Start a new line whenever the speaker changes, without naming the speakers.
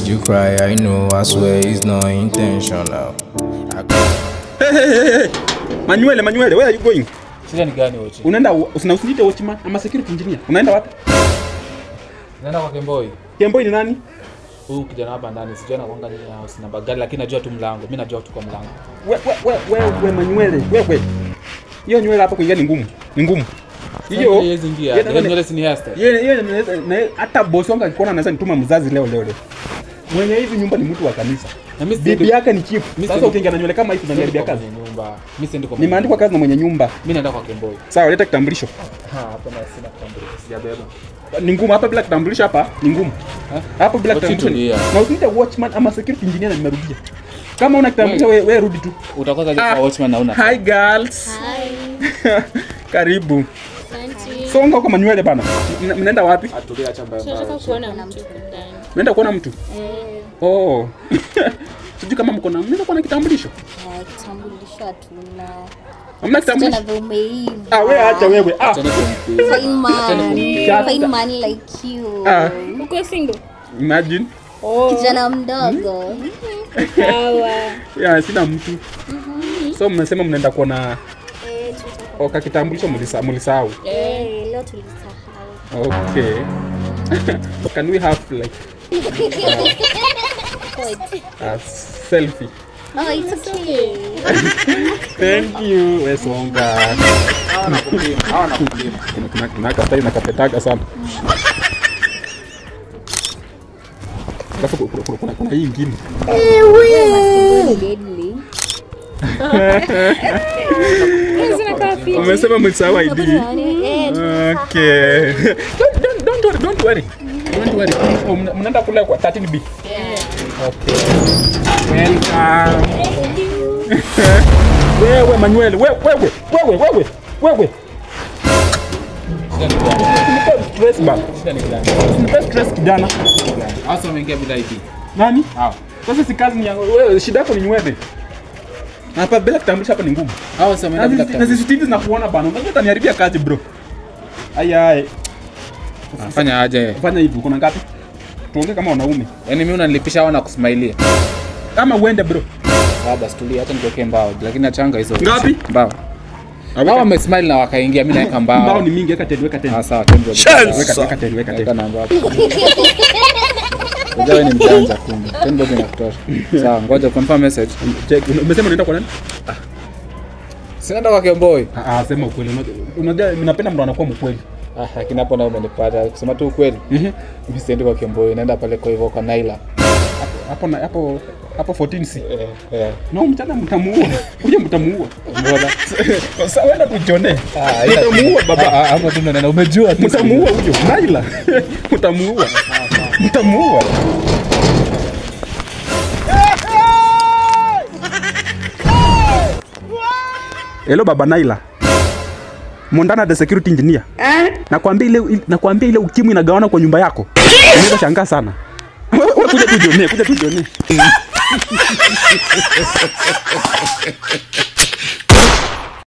you cry, I know, I swear it's not intentional.
Hey. Manuel, where are you going?
Shida ni gani wote?
Unaenda usiniite watchman ama security engineer. Unaenda wapi?
Naenda kwa Kemboi.
Kemboi ni nani?
Huyu kijana hapa ndani sijui anakuanga ni house namba gani lakini najua tu mlango. Mimi najua tu kwa mlango.
Wewe Manuel, wewe. Hiyo nywele hapo kuingia ni ngumu. Ni ngumu.
Hiyo yezi ingia. Hiyo nywele si ni hairstyle.
Yeye hata boss wangu akiona anaweza nituma mzazi leo. Mwenye hizi nyumba ni mtu wa kanisa. Na bibi yake ni chief. Sasa ukiingia na nywele kama hizo unaniharibia kazi.
Nyumba. Mimi siendi kwa.
Nimeandikwa kazi na mwenye nyumba.
Mimi naenda kwa Kemboi.
Sawa, leta kitambulisho.
Hapo na sina kitambulisho. Sijabeba.
Ni ngumu hapa bila kitambulisho hapa. Ni ngumu. Hapo bila kitambulisho. Na usiite watchman ama security engineer na nimerudia. Kama una kitambulisho wewe rudi tu.
Utakosa kwa watchman na una.
Hi girls.
Hi.
Karibu.
Asante.
Songa kwa Manuel bana. Mnaenda wapi?
Atulia acha mbaya.
Tunataka kuona mtu ndani.
Mnaenda kuona mtu? Oh. Sijui kama mnaenda kuona kitambulisho?
Kitambulisho hatuna.
Hamna kitambulisho?
Tena umeiva.
Wewe acha wewe.
Fine man like you. Uko single?
Imagine.
Kijana mdogo.
Sawa. Sina mtu. So mmesema mnaenda kuona kitambulisho mlisahau.
Leo tulisahau.
Okay. Can we have like a selfie?
Oh, it's okay.
Thank you. Wewe songa. Kuna kastai na kapetaga sana. Alafu kuna hii ingine.
Deadly.
Umesema msahau ID. Okay. Don't worry. Mnaenda kula kwa 13B. Okay. Welcome. Wewe Manuel, wewe. Stress bana. Nipe stress kijana.
Hasa umeingia bila ID.
Nani? Sasa si kazi ni yangu. Wewe shida yako ni nywele. Hapa bila kitambulisho hapa ni ngumu.
Sasa umeenda bila kitambulisho.
Na CCTV zinakuona bana. Unajua utaniharibia kazi bro. Ai.
Fanya aje?
Fanya hivi, uko na ngapi? Tuongee kama wanaume.
Yaani mimi unanilipisha au nakusmailia?
Kama uende bro.
Basi tulia hata nitokee mbao. Lakini achanga hizo.
Ngapi?
Mbao. Hao wamesmile na wakaingia mimi naeka mbao.
Mbao ni mingi, weka tena.
Sawa, twende.
Weka tena.
Wewe ni mjanja kumbe. Twende bila kutosha. Sawa, ngoja confirm message.
Check. Umesema unaenda kwa nani?
Sinaenda kwa Kemboi.
Sema ukweli. Unajua ninapenda mtu anakuwa mkweli.
Lakini hapo na umenipata. Kusema tu ukweli. Mimi siendi kwa Kemboi, naenda pale kwa hivyo kwa Naila. Hapo 14C. No, mchana mtamuua. Uje mtamuua. Mbona?
Sasa wewe tujione. Mtamuua baba.
Hapo tu ndio umejua tu.
Mtamuua huyo. Naila. Mtamuua. Hello baba Naila. Mondana the security engineer. Nakwambia ile ukimwi inagawana kwa nyumba yako. Unaweza shangaa sana. Wewe kuja tujione.